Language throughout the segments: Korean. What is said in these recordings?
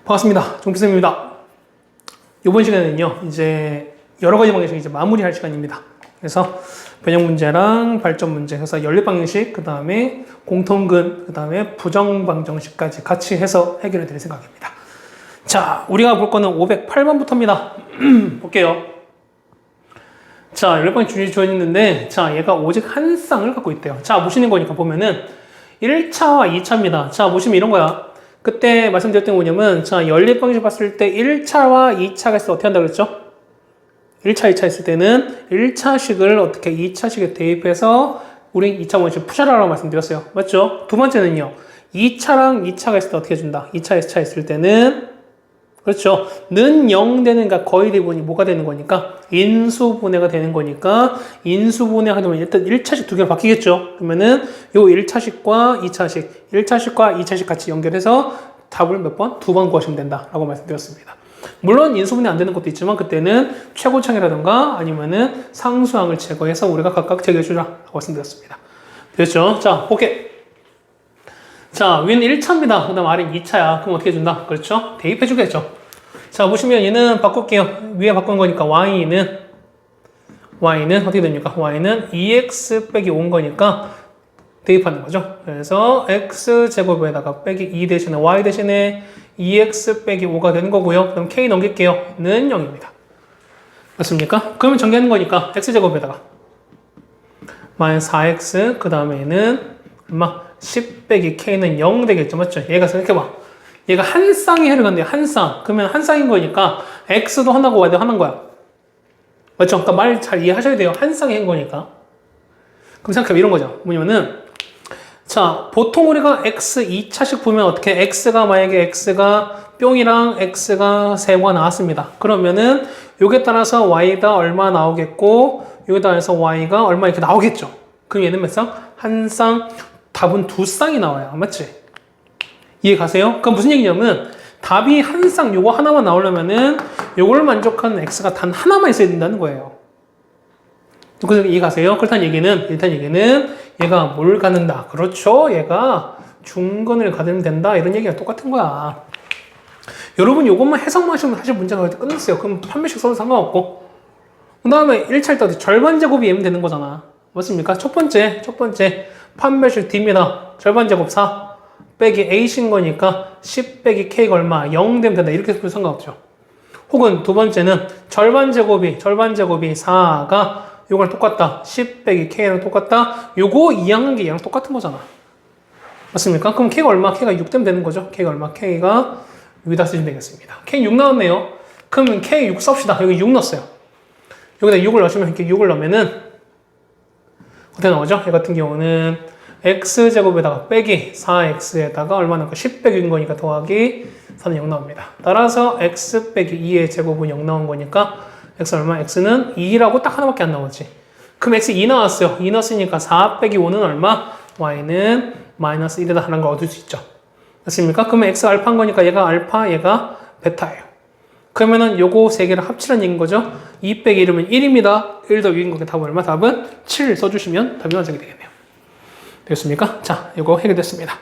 반갑습니다. 종필쌤입니다. 이번 시간에는요, 이제 여러 가지 방식을 이제 마무리할 시간입니다. 그래서 변형 문제랑 발전 문제, 그래서 연립 방정식, 그 다음에 공통근, 그 다음에 부정 방정식까지 같이 해서 해결해 드릴 생각입니다. 자, 우리가 볼 거는 508번부터입니다. 볼게요. 자, 연립 방정식 주어졌는데, 자, 얘가 오직 한 쌍을 갖고 있대요. 자, 보시는 거니까 보면은 1차와 2차입니다. 자, 보시면 이런 거야. 그때 말씀드렸던 게 뭐냐면, 자, 연립 방정식 봤을 때 1차와 2차가 있을 때 어떻게 한다고 그랬죠? 1차, 2차 있을 때는 1차식을 어떻게 2차식에 대입해서 우리 2차 원식 푸셔라라고 말씀드렸어요. 맞죠? 두 번째는요. 2차랑 2차가 있을 때 어떻게 해준다? 2차, 2차 있을 때는 그렇죠. 는 0 되는, 그러니까 거의 대부분이 뭐가 되는 거니까? 인수분해가 되는 거니까, 인수분해가 되면 일단 1차식 두 개로 바뀌겠죠. 그러면은, 요 1차식과 2차식, 1차식과 2차식 같이 연결해서 답을 몇 번? 두 번 구하시면 된다라고 말씀드렸습니다. 물론 인수분해 안 되는 것도 있지만, 그때는 최고창이라든가 아니면은 상수항을 제거해서 우리가 각각 제거해주라라고 말씀드렸습니다. 됐죠? 자, 볼게. 자, 위는 1차입니다. 그 다음 아래는 2차야. 그럼 어떻게 해준다? 그렇죠? 대입해주겠죠. 자, 보시면 얘는 바꿀게요. 위에 바꾼 거니까 y는 어떻게 됩니까? y는 2x 빼기 5인 거니까 대입하는 거죠. 그래서 x제곱에다가 빼기 2 대신에 y 대신에 2x 빼기 5가 되는 거고요. 그럼 k 넘길게요. 는 0입니다. 맞습니까? 그러면 전개하는 거니까 x제곱에다가 마이너스 4x 그 다음에는 얼마? 10 빼기 k는 0 되겠죠. 맞죠? 얘가 생각해봐. 얘가 한 쌍이 해를 간대요. 한 쌍. 그러면 한 쌍인 거니까 x도 하나고 y도 하나인 거야. 맞죠? 그러니까 말 잘 이해하셔야 돼요. 한 쌍이 한 거니까. 그럼 생각해봐. 이런 거죠. 뭐냐면은 자, 보통 우리가 x 2차식 보면 어떻게 x가 만약에 x가 뿅이랑 x가 세모가 나왔습니다. 그러면은 요게 따라서 y가 얼마 나오겠고 요게 따라서 y가 얼마 이렇게 나오겠죠. 그럼 얘는 몇 쌍? 한 쌍. 답은 두 쌍이 나와요. 맞지? 이해 가세요? 그럼 무슨 얘기냐면 답이 한 쌍 요거 하나만 나오려면은 요걸 만족하는 x가 단 하나만 있어야 된다는 거예요. 그래서 이해 가세요? 그렇다는 얘기는 얘가 뭘 갖는다. 그렇죠? 얘가 중근을 가지면 된다. 이런 얘기가 똑같은 거야. 여러분 요것만 해석만 하시면 사실 문제가 끝났어요. 그럼 판매식 써도 상관없고. 그 다음에 1차일 때 절반 제곱이 얘면 되는 거잖아. 맞습니까? 첫 번째 판매식 D입니다. 절반 제곱 4 빼기 A신 거니까 10 빼기 K가 얼마? 0 되면 된다. 이렇게 해도 상관없죠. 혹은 두 번째는 절반 제곱이 4가 요걸 똑같다. 10 빼기 K랑 똑같다. 요거 이항한 게 얘랑 똑같은 거잖아. 맞습니까? 그럼 K가 얼마? K가 6 되면 되는 거죠. K가 얼마? K가 6이다 쓰시면 되겠습니다. K 6 나왔네요. 그러면 K 6 썹시다. 여기 6 넣었어요. 여기다 6을 넣으시면 이렇게 6을 넣으면은 어떻게 나오죠? 얘 같은 경우는 x제곱에다가 빼기 4x에다가 얼마 나올까? 10 빼기 6인 거니까 더하기 4는 0 나옵니다. 따라서 x 빼기 2의 제곱은 0 나온 거니까 x 얼마? x는 2라고 딱 하나밖에 안 나오지. 그럼 x 2 나왔어요. 2 넣었으니까 4 빼기 5는 얼마? y는 마이너스 1에다 하는 걸 얻을 수 있죠. 맞습니까? 그러면 x 알파인 거니까 얘가 알파, 얘가 베타예요. 그러면은 요거 세 개를 합치라는 얘기인 거죠. 2 빼기 1이면 1입니다. 1 더 6인 거니까 답은 얼마? 답은 7 써주시면 답이 완성이 되겠네요. 되겠습니까? 자, 요거 해결됐습니다.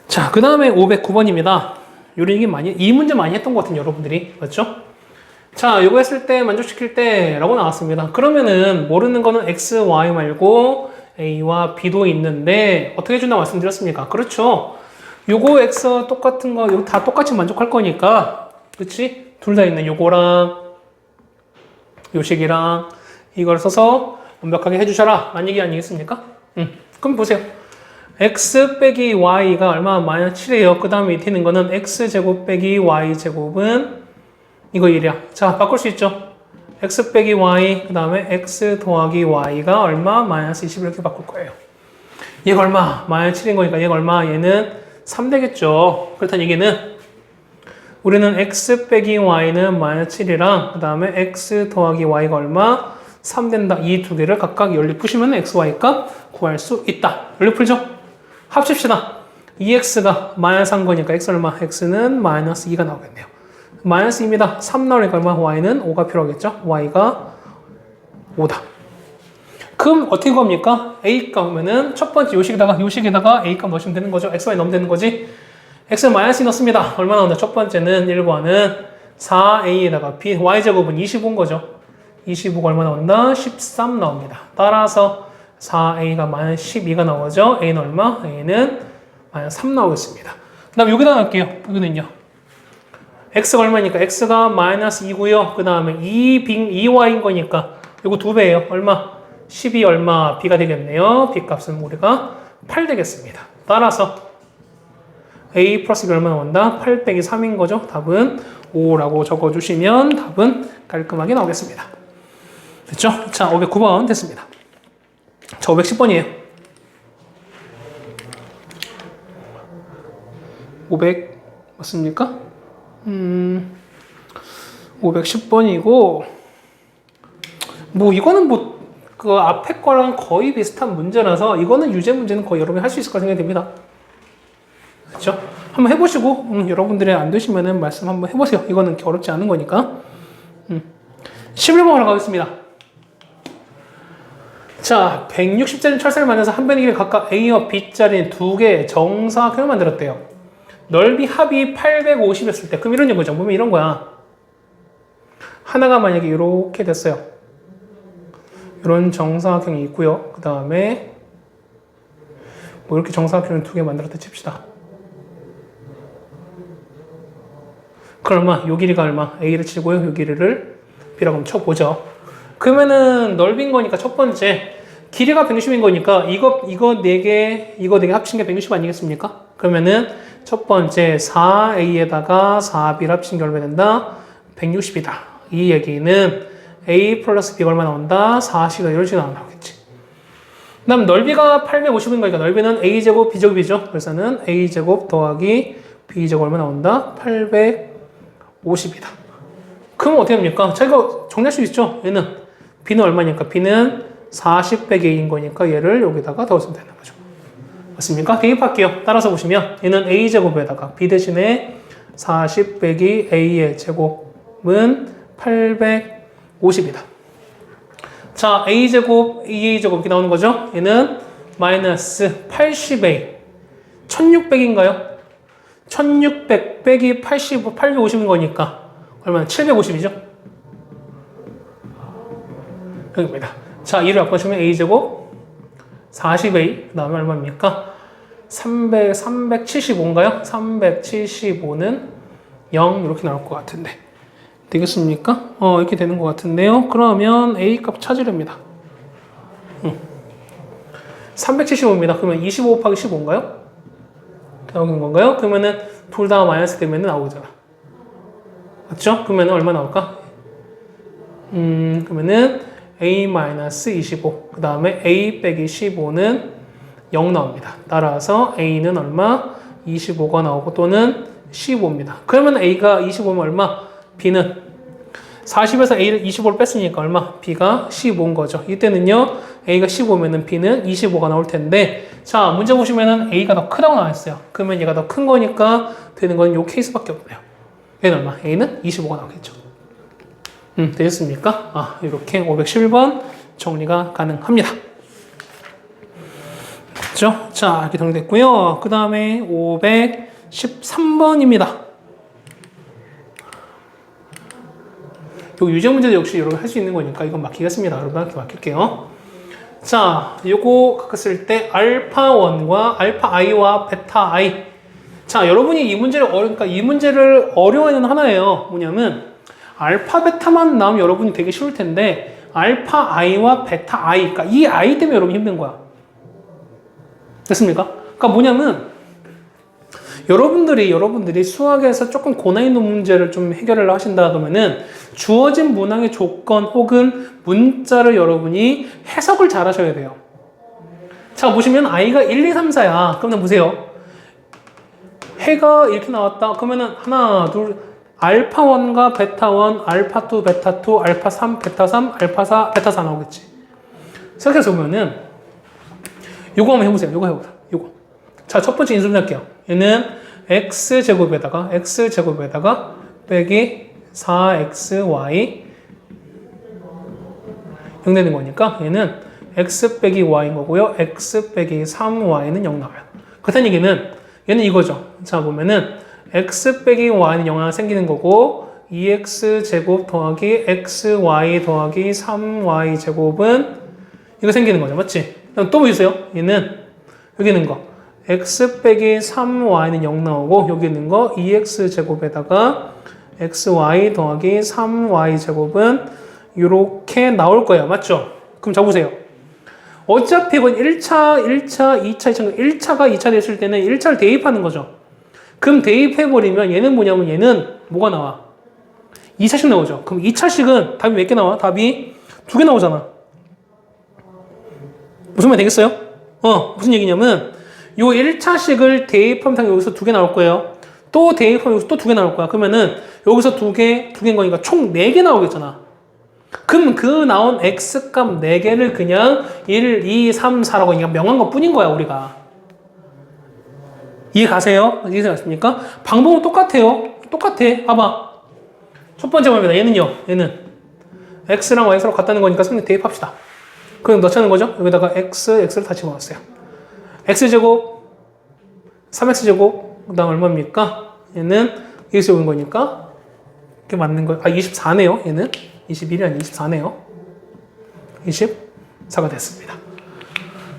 자, 그 다음에 509번입니다. 요런 얘기 이 문제 많이 했던 것 같은 여러분들이. 맞죠? 자, 요거 했을 때 만족시킬 때 라고 나왔습니다. 그러면은 모르는 거는 x, y 말고 a와 b도 있는데 어떻게 해준다 말씀드렸습니까? 그렇죠. 요거 x 똑같은 거, 요거 다 똑같이 만족할 거니까 그치? 둘 다 있는 요거랑 요식이랑 이걸 써서 완벽하게 해주셔라 라는 얘기 아니겠습니까? 그럼 보세요. x 빼기 y가 얼마? 마이너스 7이에요. 그 다음에 밑에 있는 거는 x제곱 빼기 y제곱은 이거 1이야. 자, 바꿀 수 있죠? x 빼기 y 그 다음에 x 더하기 y가 얼마? 마이너스 20 이렇게 바꿀 거예요. 얘가 얼마? 마이너스 7인 거니까 얘가 얼마? 얘는 3 되겠죠. 그렇다는 얘기는 우리는 x 빼기 y는 마이너스 7이랑 그 다음에 x 더하기 y가 얼마? 3 된다. 이 두 개를 각각 연립 푸시면 x, y 값 구할 수 있다. 연립 풀죠? 합칩시다. 2x가 마이너스 한 거니까 x 얼마? x는 마이너스 2가 나오겠네요. 마이너스 2입니다. 3 나오니까 얼마? y는 5가 필요하겠죠? y가 5다. 그럼 어떻게 구합니까? a 값 오면은 첫 번째 요식에다가 a 값 넣으시면 되는 거죠. x, y 넣으면 되는 거지. x 마이너스 넣습니다. 얼마 나온다? 첫 번째는 1번은 4a에다가 b, y제곱은 25인 거죠. 25가 얼마 나온다? 13 나옵니다. 따라서 4a가 마이너스 12가 나오죠. a는 얼마? a는 마이너스 3 나오겠습니다. 그 다음 여기다 넣을게요. 여기는요. x가 얼마니까? x가 마이너스 2고요. 그 다음에 2y인 거니까 이거 2배예요. 얼마? 12 얼마? b가 되겠네요. b 값은 우리가 8 되겠습니다. 따라서 a 플러스 b 얼마 나온다? 8 빼기 3인 거죠. 답은 5라고 적어주시면 답은 깔끔하게 나오겠습니다. 됐죠? 자, 509번 됐습니다. 자, 510번이에요. 500 맞습니까? 510번이고 뭐 이거는 뭐 그 앞에 거랑 거의 비슷한 문제라서 이거는 유제 문제는 거의 여러분이 할 수 있을 거라 생각이 듭니다. 그렇죠? 한번 해보시고 여러분들이 안 되시면은 말씀 한번 해보세요. 이거는 어렵지 않은 거니까. 11번으로 가겠습니다. 자, 160짜리 철사를 만들어서 한 변의 길이 각각 A와 B짜리 두 개의 정사각형을 만들었대요. 넓이 합이 850이었을 때 그럼 이런 거죠. 보면 이런 거야. 하나가 만약에 이렇게 됐어요. 이런 정사각형이 있고요. 그 다음에 뭐 이렇게 정사각형을 두 개 만들었다 칩시다. 그럼 얼마? 요 길이가 얼마? A를 치고요. 요 길이를 B라고 한번 쳐보죠. 그러면은 넓인 거니까 첫 번째 길이가 160인 거니까 이거 4개 이거 4개 합친 게 160 아니겠습니까? 그러면은 첫 번째 4A에다가 4B를 합친 게 얼마 된다? 160이다. 이 얘기는 A 플러스 B가 얼마 나온다? 40이 이런 식으로 나오겠지. 그 다음 넓이가 850인 거니까 넓이는 A제곱 B제곱이죠. 그래서는 A제곱 더하기 B제곱 얼마 나온다? 850이다. 그럼 어떻게 됩니까? 자, 이거 정리할 수 있죠? 얘는 B는 얼마니까? B는 40 빼기 A인 거니까 얘를 여기다가 넣었으면 되는 거죠. 맞습니까? 대입할게요. 따라서 보시면 얘는 A제곱에다가 B 대신에 40 빼기 A의 제곱은 850이다. 자, A제곱, 2A제곱 이렇게 나오는 거죠? 얘는 마이너스 80A 1600인가요? 1600 빼기 850인 거니까 얼마나? 750이죠? 여기입니다. 자, 이를 바꿔주면 A제곱 40A 그 다음에 얼마입니까? 375인가요? 375는 0 이렇게 나올 것 같은데 되겠습니까? 이렇게 되는 것 같은데요. 그러면 A 값 찾으렵니다. 375입니다. 그러면 25 곱하기 15인가요? 나오는 건가요? 그러면은 둘 다 마이너스 되면 나오잖아. 맞죠? 그러면 얼마 나올까? 그러면은 A-25 그 다음에 A 빼기 15는 0 나옵니다. 따라서 A는 얼마? 25가 나오고 또는 15입니다. 그러면 A가 25면 얼마? B는 40에서 A를 25를 뺐으니까 얼마? B가 15인 거죠. 이때는요 A가 15면은 B는 25가 나올 텐데 자 문제 보시면은 A가 더 크다고 나왔어요. 그러면 얘가 더 큰 거니까 되는 건 요 케이스밖에 없네요. 얘는 얼마? A는 25가 나오겠죠. 되셨습니까? 이렇게 511번 정리가 가능합니다. 그렇죠? 자, 이렇게 정리됐고요. 그 다음에 513번입니다. 요 유제 문제도 역시 여러분 할 수 있는 거니까 이건 막히겠습니다. 여러분한테 맡길게요. 자, 요거 각각 쓸 때 알파1과 알파 i와 베타 i. 자, 여러분이 이 문제를 어려워하는 하나예요. 뭐냐면 알파 베타만 나오면 여러분이 되게 쉬울 텐데 알파 i와 베타 i, 그러니까 이 i 때문에 여러분이 힘든 거야. 됐습니까? 그러니까 뭐냐면 여러분들이 수학에서 조금 고난이도 문제를 좀 해결을 하신다 그러면은 주어진 문항의 조건 혹은 문자를 여러분이 해석을 잘 하셔야 돼요. 자, 보시면 i가 1, 2, 3, 4야. 그러면 보세요. 해가 이렇게 나왔다. 그러면은 하나, 둘, 알파1과 베타1, 알파2, 베타2, 알파3, 베타3, 알파4, 베타4 나오겠지. 생각해서 보면은 요거 한번 해보세요. 요거. 자, 첫 번째 인수분 할게요. 얘는 x제곱에다가 빼기 4xy 0 되는 거니까 얘는 x 빼기 y인 거고요. x 빼기 3y는 0 나와요. 그렇다는 얘기는 얘는 이거죠. 자, 보면은 x 빼기 y는 0 생기는 거고 2x 제곱 더하기 xy 더하기 3y 제곱은 이거 생기는 거죠. 맞지? 그럼 또 보세요. 얘는 여기 있는 거 x 빼기 3y는 0 나오고 여기 있는 거 2x제곱에다가 xy 더하기 3y 제곱은 이렇게 나올 거예요. 맞죠? 그럼 잡으세요. 어차피 이건 1차, 2차, 2차가 2차 됐을 때는 1차를 대입하는 거죠. 그럼 대입해버리면 얘는 뭐냐면 얘는 뭐가 나와? 2차씩 나오죠. 그럼 2차씩은 답이 몇 개 나와? 답이 2개 나오잖아. 무슨 말 되겠어요? 무슨 얘기냐면 요 1차씩을 대입하면 여기서 2개 나올 거예요. 또 대입하면 여기서 또 2개 나올 거야. 그러면은 여기서 2개인 거니까 총 4개 나오겠잖아. 그럼 그 나온 x값 4개를 그냥 1, 2, 3, 4라고 그냥 명한 것 뿐인 거야, 우리가. 이해 가세요? 이해가십니까? 방법은 똑같아요. 똑같아. 봐봐. 첫 번째 말입니다. 얘는요. 얘는 x랑 y랑 같다는 거니까 성립 대입합시다. 그럼 넣자는 거죠? 여기다가 x를 다시 집어넣었어요. x제곱, 3x제곱, 그 다음 얼마입니까? 얘는 여기서 온 거니까 이게 맞는 거예요. 24네요. 얘는 21이 아니라 24네요. 24가 됐습니다.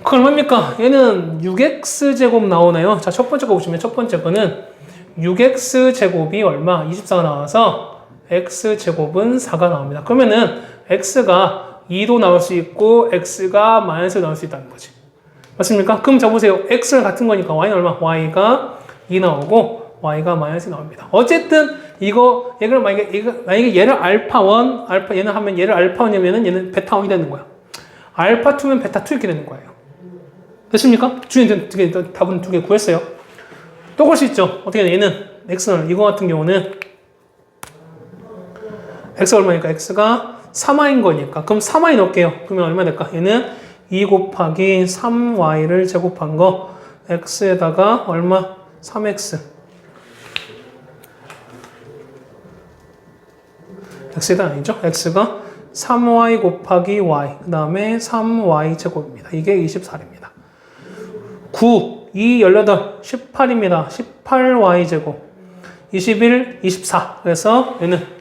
그 얼마입니까? 얘는 6x제곱 나오네요. 자, 첫 번째 거 보시면 첫 번째 거는 6x제곱이 얼마? 24가 나와서 x제곱은 4가 나옵니다. 그러면은 x가 2도 나올 수 있고 x가 마이너스 나올 수 있다는 거지. 맞습니까? 그럼 잡으세요. x는 같은 거니까 y는 얼마? y가 2 나오고 y가 마이너스 나옵니다. 어쨌든 얘를 만약에 얘를 알파1, 얘는 하면 얘를 알파1이면은 얘는 베타1이 되는 거야. 알파2면 베타2 이렇게 되는 거예요. 됐습니까? 답은 2개 구했어요. 또 볼 수 있죠. 어떻게 얘는 x는 이거 같은 경우는 x가 얼마니까 x가 3y인 거니까 그럼 3y 넣을게요. 그러면 얼마 될까? 얘는 2 곱하기 3y를 제곱한 거 x에다가 얼마? 3x x가 아니죠? x가 3y 곱하기 y 그 다음에 3y 제곱입니다. 이게 24입니다. 9, 2, 18, 18입니다. 18y 제곱 21, 24 그래서 얘는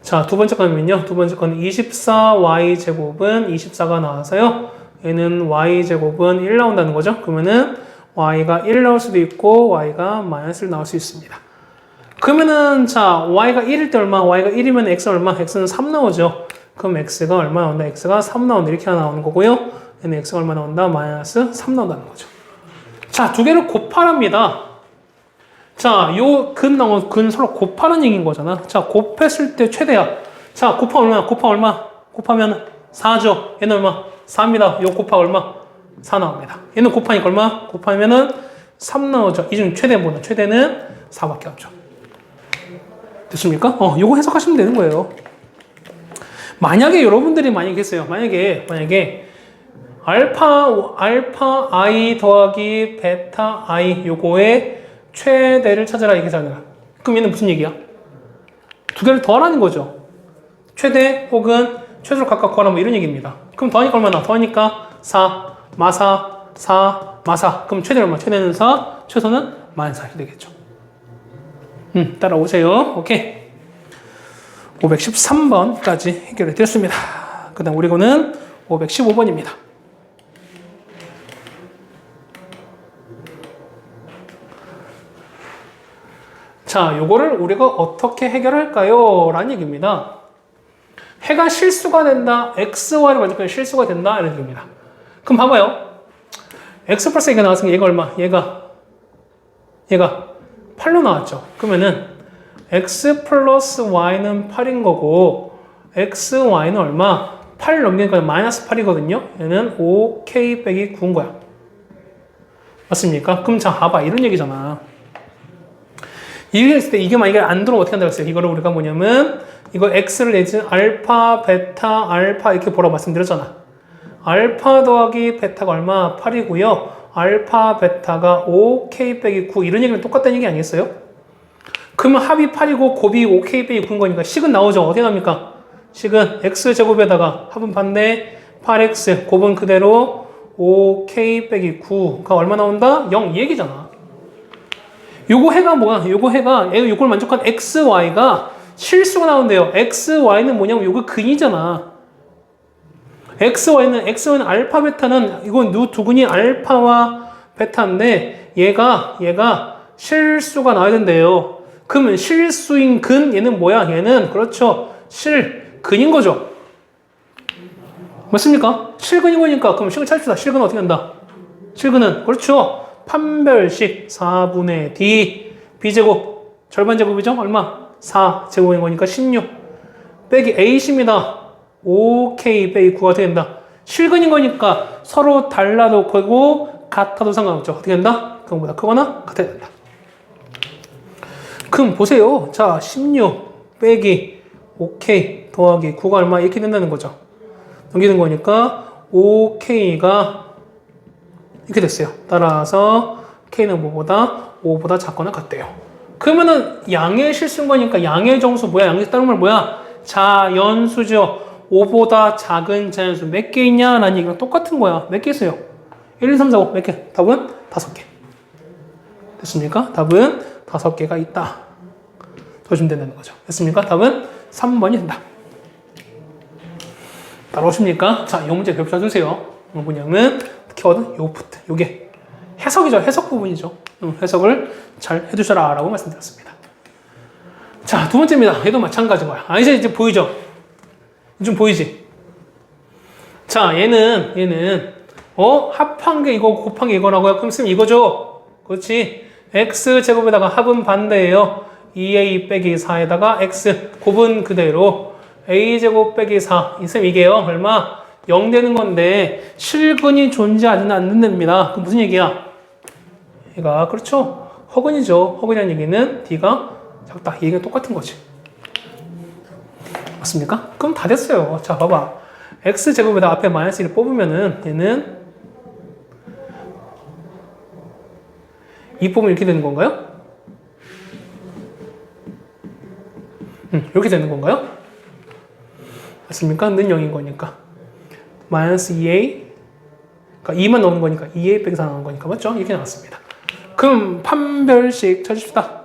자, 두 번째 거는요. 두 번째 거는 24y 제곱은 24가 나와서요. 얘는 y 제곱은 1 나온다는 거죠. 그러면은 y가 1 나올 수도 있고 y가 마이너스를 나올 수 있습니다. 그러면은 자, y가 1일 때 얼마? y가 1이면 x는 얼마? x는 3 나오죠. 그럼 x가 얼마 나온다? x가 3 나온다. 이렇게 하나 나오는 거고요. 얘는 x가 얼마 나온다? 마이너스 3 나온다는 거죠. 자, 두 개를 곱하랍니다. 자, 요 근 서로 곱하는 얘기인 거잖아. 자, 곱했을 때 최대야. 자, 곱하 얼마? 곱하면 4죠. 얘는 얼마? 4입니다. 요 곱하 얼마? 4 나옵니다. 얘는 곱하니까 얼마? 곱하면은 3 나오죠. 이 중 최대 뭐냐? 최대는 4밖에 없죠. 됐습니까? 요거 해석하시면 되는 거예요. 만약에 여러분들이 했어요. 만약에 알파 i 더하기 베타 i 요거의 최대를 찾아라 얘기잖아. 그럼 얘는 무슨 얘기야? 두 개를 더하라는 거죠. 최대 혹은 최소를 각각 구하라 뭐 이런 얘기입니다. 그럼 더하니까 얼마나? 더하니까 4, 마사, 4, 마사. 그럼 최대는 얼마? 최대는 4, 최소는 -4 이렇게 되겠죠. 따라오세요. 오케이. 513번까지 해결해 드렸습니다. 그 다음 우리 거는 515번입니다. 자, 요거를 우리가 어떻게 해결할까요? 라는 얘기입니다. 해가 실수가 된다. XY를 만족하면 실수가 된다. 이런 얘기입니다. 그럼 봐봐요. X 플러스 A가 나왔으니까 얘가 얼마? 얘가 8로 나왔죠. 그러면은 X 플러스 Y는 8인 거고 X, Y는 얼마? 8 넘기니까 마이너스 8이거든요. 얘는 5K 빼기 9인 거야. 맞습니까? 그럼 자, 봐봐. 이런 얘기잖아. 이게 있을 때 이게 만약에 안 들어오면 어떻게 한다고 했어요? 이거를 우리가 뭐냐면 이거 x를 내지 알파, 베타, 알파 이렇게 보라고 말씀드렸잖아. 알파 더하기 베타가 얼마? 8이고요. 알파, 베타가 5k 빼기 9 이런 얘기는 똑같다는 얘기 아니겠어요? 그러면 합이 8이고 곱이 5k 빼기 9인 거니까 식은 나오죠. 어떻게 나옵니까? 식은 x제곱에다가 합은 반대 8x 곱은 그대로 5k 빼기 9가 얼마 나온다? 0 이 얘기잖아. 요거 해가 뭐야? 요거 해가 요걸 만족한 xy가 실수가 나온대요. xy는 뭐냐면 요거 근이잖아. xy는 알파 베타는 이건 두근이 알파와 베타인데 얘가 실수가 나와야 된대요. 그러면 실수인 근 얘는 뭐야? 얘는 그렇죠. 실근인 거죠. 맞습니까? 실근인 거니까 그럼 실근 찾읍시다. 실근은 어떻게 한다? 실근은 그렇죠. 판별식 4분의 d b제곱 절반 제곱이죠? 얼마? 4 제곱인 거니까 16 빼기 a십니다. 5k 빼기 9가 어떻게 된다? 실근인 거니까 서로 달라도 되고 같아도 상관없죠. 어떻게 된다? 그거보다 크거나 같아야 된다. 그럼 보세요. 자, 16 빼기 5k 더하기 9가 얼마? 이렇게 된다는 거죠. 넘기는 거니까 5k가 이렇게 됐어요. 따라서 k는 뭐보다 5보다 작거나 같대요. 그러면은 양의 실수인 거니까 양의 정수 뭐야? 양의 다른 말 뭐야? 자연수죠. 5보다 작은 자연수 몇 개 있냐? 라는 얘기랑 똑같은 거야. 몇 개 있어요? 1, 2, 3, 4, 5 몇 개? 답은 5개. 됐습니까? 답은 5개가 있다. 더주면 된다는 거죠. 됐습니까? 답은 3번이 된다. 따라오십니까? 자, 이 문제 배우셔 주세요. 뭐냐면 키워드 요프트. 요게 해석이죠. 해석 부분이죠. 해석을 잘 해두셔라 라고 말씀드렸습니다. 자, 두 번째입니다. 얘도 마찬가지고요. 이제 보이죠? 좀 보이지? 자, 얘는 합한 게 이거 곱한 게 이거라고요. 그럼 쓰면 이거죠. 그렇지. x제곱에다가 합은 반대예요. 2a 빼기 4에다가 x 곱은 그대로 a제곱 빼기 4 있으면 이게요. 얼마? 0 되는 건데 실근이 존재하지는 않는답니다. 그럼 무슨 얘기야? 얘가 그렇죠. 허근이죠. 허근이라는 얘기는 d가 작다. 이 얘기가 똑같은 거지. 맞습니까? 그럼 다 됐어요. 자, 봐봐. x제곱에다 앞에 마이너스 1을 뽑으면은 얘는 2 뽑으면 이렇게 되는 건가요? 이렇게 되는 건가요? 맞습니까? 는 0인 거니까. 마이너스 2a 그러니까 2만 넣는 거니까 2a 빼기 4 나오는 거니까 맞죠? 이렇게 나왔습니다. 그럼 판별식 찾읍시다.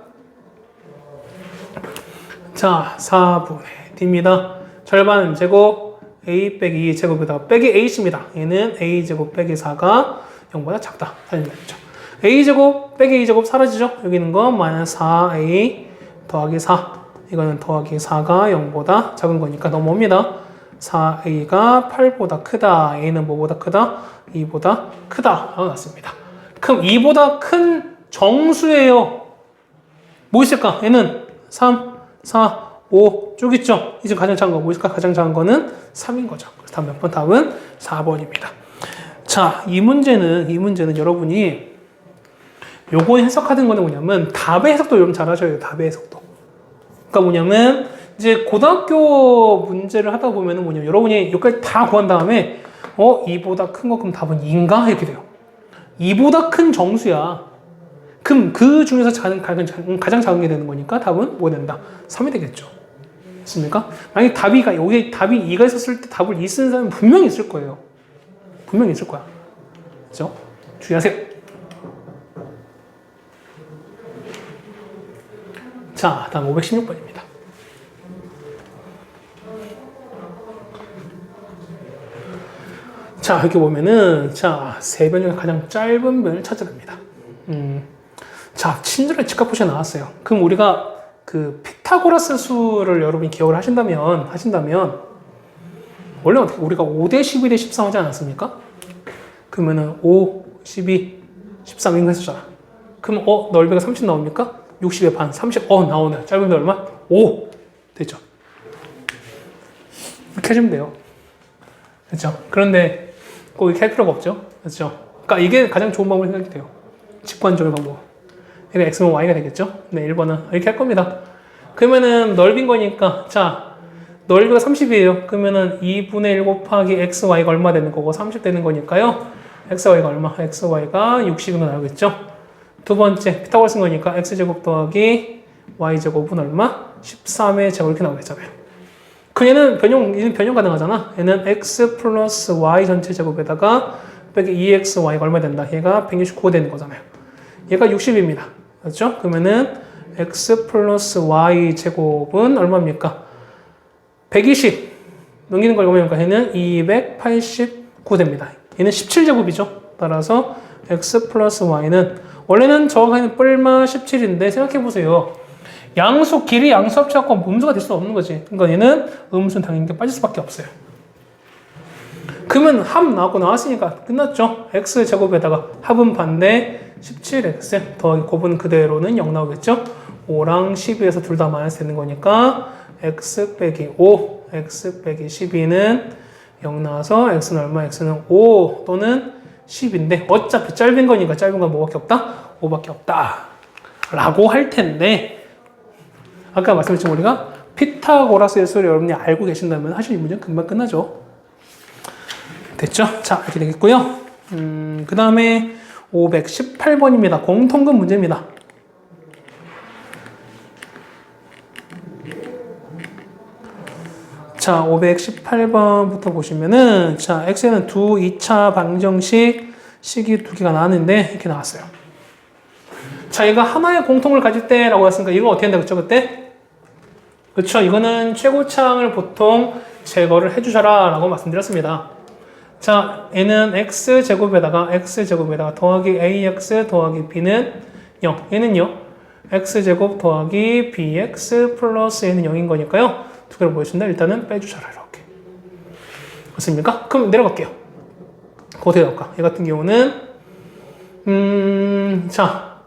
자, 4분의 d입니다. 절반 제곱 a 빼기 2 제곱에다가 빼기 a입니다. 얘는 a 제곱 빼기 4가 0보다 작다. 사진이죠. a 제곱 빼기 2 제곱 사라지죠? 여기 있는 거 마이너스 4a 더하기 4 이거는 더하기 4가 0보다 작은 거니까 넘어옵니다. 4a가 8보다 크다. a는 뭐보다 크다? 2보다 크다. 라고 났습니다. 그럼 2보다 큰 정수예요. 뭐 있을까? 얘는 3, 4, 5 쭉 있죠? 이제 가장 작은 거 뭐 있을까? 가장 작은 거는 3인 거죠. 그래서 답 몇 번? 답은 4번입니다. 자, 이 문제는 여러분이 요거 해석하는 거는 뭐냐면 답의 해석도 여러분 잘 하셔야 돼요. 답의 해석도. 그러니까 뭐냐면 이제 고등학교 문제를 하다 보면은 뭐냐면 여러분이 여기까지 다 구한 다음에 2보다 큰 거 그럼 답은 2인가? 이렇게 돼요. 2보다 큰 정수야. 그럼 그 중에서 가장 작은 게 되는 거니까 답은 뭐 된다? 3이 되겠죠. 맞습니까? 만약에 여기 답이 2가 있었을 때 답을 2 쓰는 사람은 분명히 있을 거예요. 분명히 있을 거야. 그죠? 주의하세요. 자, 다음 516번입니다. 자, 이렇게 보면은, 자, 세 변 중에 가장 짧은 변을 찾아냅니다. 자, 친절한 직각표시가 나왔어요. 그럼 우리가 그 피타고라스 수를 여러분이 기억을 하신다면, 원래 어떻게 우리가 5대 12대 13 하지 않았습니까? 그러면은 5, 12, 13 이거 했었잖아. 그럼 넓이가 30 나옵니까? 60의 반, 30, 나오네. 짧은 게 얼마? 5. 됐죠? 이렇게 하시면 돼요. 그렇죠? 그런데 꼭 이렇게 할 필요가 없죠? 그렇죠? 그러니까 이게 가장 좋은 방법이 생각이 돼요. 직관적인 방법. 그러니까 x는 y가 되겠죠? 네, 1번은 이렇게 할 겁니다. 그러면은 넓인 거니까, 자, 넓이가 30이에요. 그러면은 2분의 1 곱하기 xy가 얼마 되는 거고 30 되는 거니까요. xy가 얼마? xy가 60으로 나오겠죠? 두 번째, 피타고라스 쓴 거니까 x제곱 더하기 y제곱은 얼마? 13의 제곱 이렇게 나오겠잖아요. 그 얘는 변형 가능하잖아. 얘는 x 플러스 y 전체 제곱에다가 빼기 2xy가 얼마 된다? 얘가 169가 되는 거잖아요. 얘가 60입니다. 그렇죠? 그러면은 x 플러스 y 제곱은 얼마입니까? 120 넘기는 걸 보면 얘는 289 됩니다. 얘는 17제곱이죠. 따라서 x 플러스 y는 원래는 정확하게는 뿔마 17인데 생각해보세요. 양수 길이 양수 합쳐갖고 음수가 될 수 없는 거지. 그러니까 얘는 음수는 당연히 빠질 수밖에 없어요. 그러면 합 나왔으니까 끝났죠. x제곱에다가 합은 반대 17x 더하기 곱은 그대로는 0 나오겠죠. 5랑 12에서 둘 다 마이너스 되는 거니까 x 빼기 5, x 빼기 12는 0 나와서 x는 얼마? x는 5 또는 10인데 어차피 짧은 거니까 짧은 건 뭐밖에 없다? 5밖에 없다 라고 할 텐데 아까 말씀드렸지만 우리가 피타고라스의 수를 여러분이 알고 계신다면 사실 이 문제는 금방 끝나죠. 됐죠? 자, 이렇게 되겠고요. 그 다음에 518번입니다. 공통금 문제입니다. 자, 518번부터 보시면은, 자, x에는 2차 방정식, 식이 두 개가 나왔는데, 이렇게 나왔어요. 자, 얘가 하나의 공통을 가질 때라고 했으니까, 이거 어떻게 한다 그랬죠, 그때? 그쵸, 이거는 최고차항을 보통 제거를 해주셔라 라고 말씀드렸습니다. 자, 얘는 x제곱에다가 더하기 ax 더하기 b는 0. 얘는요, x제곱 더하기 bx 플러스 얘는 0인 거니까요. 두 개를 보여준다. 일단은 빼주셔라. 이렇게. 맞습니까? 그럼 내려갈게요. 그거 어떻게 나올까? 얘 같은 경우는, 자,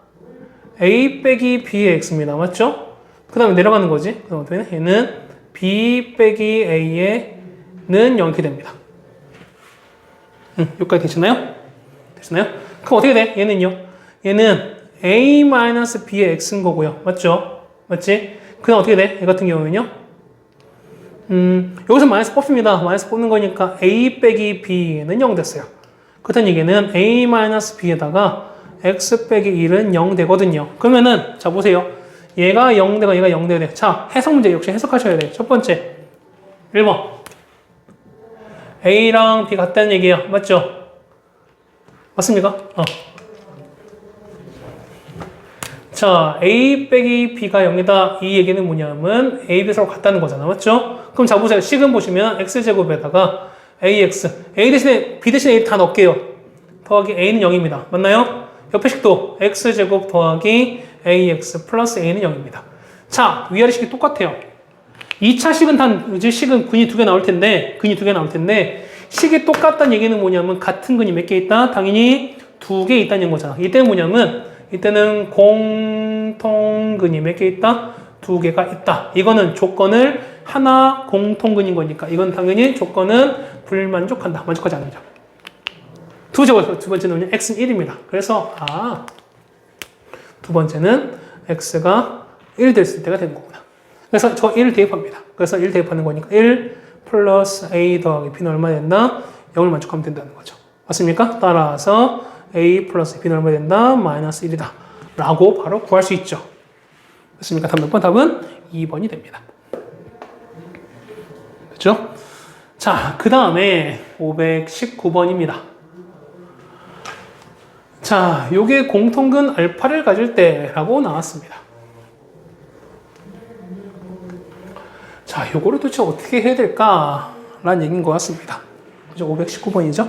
a 빼기 b의 x입니다. 맞죠? 그 다음에 내려가는 거지. 그 다음에 어떻게 얘는 b 빼기 a에는 0이 됩니다. 여기까지 되시나요? 되시나요? 그럼 어떻게 돼? 얘는요? 얘는 a-b의 x인 거고요. 맞죠? 맞지? 그럼 어떻게 돼? 얘 같은 경우는요? 여기서 마이너스 뽑습니다. 마이너스 뽑는 거니까 a 빼기 b는 0 됐어요. 그렇다는 얘기는 a-b에다가 x 빼기 1은 0 되거든요. 그러면은 자 보세요. 얘가 0 되고 얘가 0 되고 자 해석 문제 역시 해석하셔야 돼요. 첫 번째 1번 a랑 b 같다는 얘기예요. 맞죠? 맞습니까? 자, a 빼기 b가 0이다. 이 얘기는 뭐냐면 a, b 서로 같다는 거잖아. 맞죠? 그럼 자 보세요. 식은 보시면 x제곱에다가 ax, a 대신에 b 대신에 a 다 넣을게요. 더하기 a는 0입니다. 맞나요? 옆에 식도 x제곱 더하기 ax 플러스 a는 0입니다. 자, 위아래 식이 똑같아요. 2차 식은 식은 근이 두 개 나올 텐데 식이 똑같다는 얘기는 뭐냐면 같은 근이 몇 개 있다? 당연히 두 개 있다는 거잖아. 이때는 뭐냐면 이때는 공통근이 몇 개 있다? 두 개가 있다. 이거는 조건을 하나 공통근인 거니까 이건 당연히 조건은 불만족한다. 만족하지 않는다. 두 번째는 x는 1입니다. 그래서 두 번째는 x가 1 됐을 때가 되는 거구나. 그래서 저 1을 대입합니다. 그래서 1 대입하는 거니까 1 플러스 a 더하기 b는 얼마 된다? 0을 만족하면 된다는 거죠. 맞습니까? 따라서 a 플러스 b는 얼마 된다? 마이너스 1이다. 라고 바로 구할 수 있죠. 됐습니까? 다음 몇 번? 답은 2번이 됩니다. 그렇죠? 자, 그 다음에 519번입니다. 자, 요게 공통근 알파를 가질 때라고 나왔습니다. 자, 요거를 도대체 어떻게 해야 될까? 라는 얘기인 것 같습니다. 그죠? 519번이죠?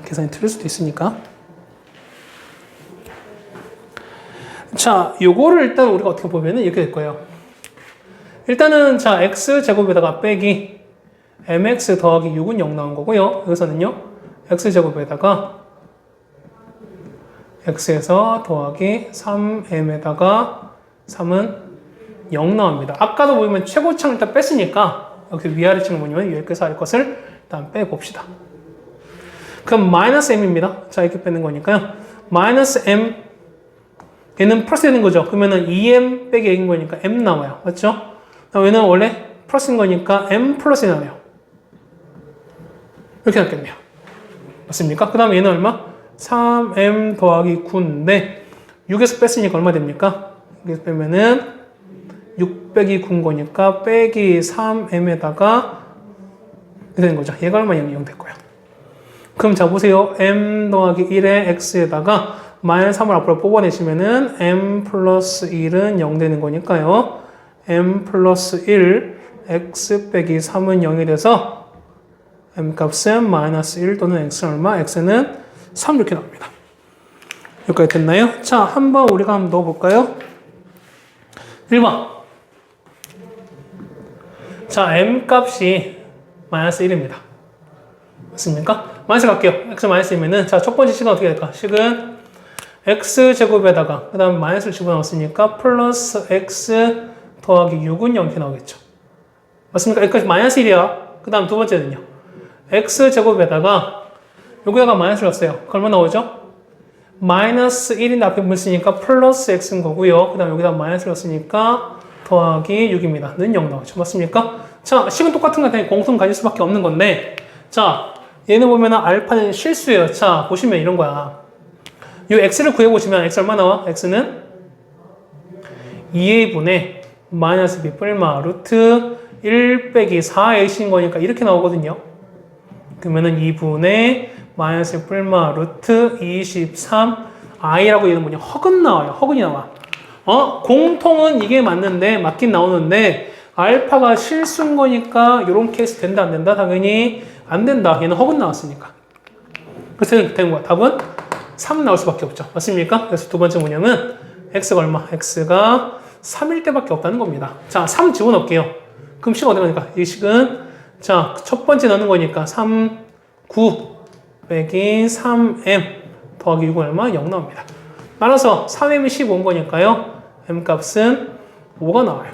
계산이 틀릴 수도 있으니까. 자, 요거를 일단 우리가 어떻게 보면은 이렇게 될 거예요. 일단은 자, x제곱에다가 빼기 mx 더하기 6은 0 나온 거고요. 여기서는요. x제곱에다가 x에서 더하기 3m에다가 3은 0 나옵니다. 아까도 보면 최고차를 일단 뺐으니까 여기서 위아래 층을 보면 여기서 할 것을 일단 빼봅시다. 그럼 마이너스 m입니다. 자, 이렇게 빼는 거니까요. 마이너스 m 얘는 플러스 되는 거죠. 그러면은 2m 빼기 a인 거니까 m 나와요. 맞죠? 얘는 원래 플러스인 거니까 m 플러스 나와요. 이렇게 나겠네요. 맞습니까? 그 다음에 얘는 얼마? 3m 더하기 9인데 6에서 뺐으니까 얼마 됩니까? 6에서 빼면은 6 빼기 9인 거니까 빼기 3m에다가 이렇게 되는 거죠. 얘가 얼마? 0될 거예요. 그럼 자 보세요. m 더하기 1의 x에다가 마이너스 3을 앞으로 뽑아내시면은 m 플러스 1은 0 되는 거니까요. m 플러스 1 x 빼기 3은 0이 돼서 m 값은 마이너스 1 또는 x는 얼마? x는 3 이렇게 나옵니다. 여기까지 됐나요? 자, 한번 우리가 한번 넣어볼까요? 1번. 자, m 값이 마이너스 1입니다. 맞습니까? 마이너스 갈게요. x 마이너스 1이면은, 자, 첫 번째 식은 어떻게 될까? 식은 x제곱에다가, 그 다음 마이너스를 집어넣었으니까, 플러스 x 더하기 6은 0 이렇게 나오겠죠. 맞습니까? 여기까지 마이너스 1이야. 그 다음 두 번째는요. x제곱에다가, 여기다가 마이너스를 넣었어요. 그 얼마 나오죠? 마이너스 1인 앞에 붙으니까 플러스 x인 거고요. 그 다음 여기다 마이너스를 넣었으니까 더하기 6입니다. 는 0 나오죠. 맞습니까? 자, 식은 똑같은 것 같으니 공통 가질 수밖에 없는 건데, 자, 얘는 보면은 알파는 실수예요. 자, 보시면 이런 거야. 이 x를 구해보시면 x 얼마 나와? x는 2a분의 마이너스 b 뿔마 루트 1 빼기 4a인 거니까 이렇게 나오거든요. 그러면은 2분의 마이너스 뿔마 루트 23i라고 얘는 뭐냐? 허근 나와요. 허근이 나와. 공통은 이게 맞는데, 맞긴 나오는데, 알파가 실수인 거니까, 요런 케이스 된다, 안 된다? 당연히 안 된다. 얘는 허근 나왔으니까. 그래서 되는 거야. 답은 3 나올 수밖에 없죠. 맞습니까? 그래서 두 번째 문형은 x가 얼마? x가 3일 때밖에 없다는 겁니다. 자, 3 집어넣을게요. 그럼 식은 어디 가니까? 이 식은, 자, 첫 번째 넣는 거니까 3, 9 빼기 3m 더하기 6은 얼마? 0 나옵니다. 따라서 3m이 15인 거니까요. m 값은 5가 나와요.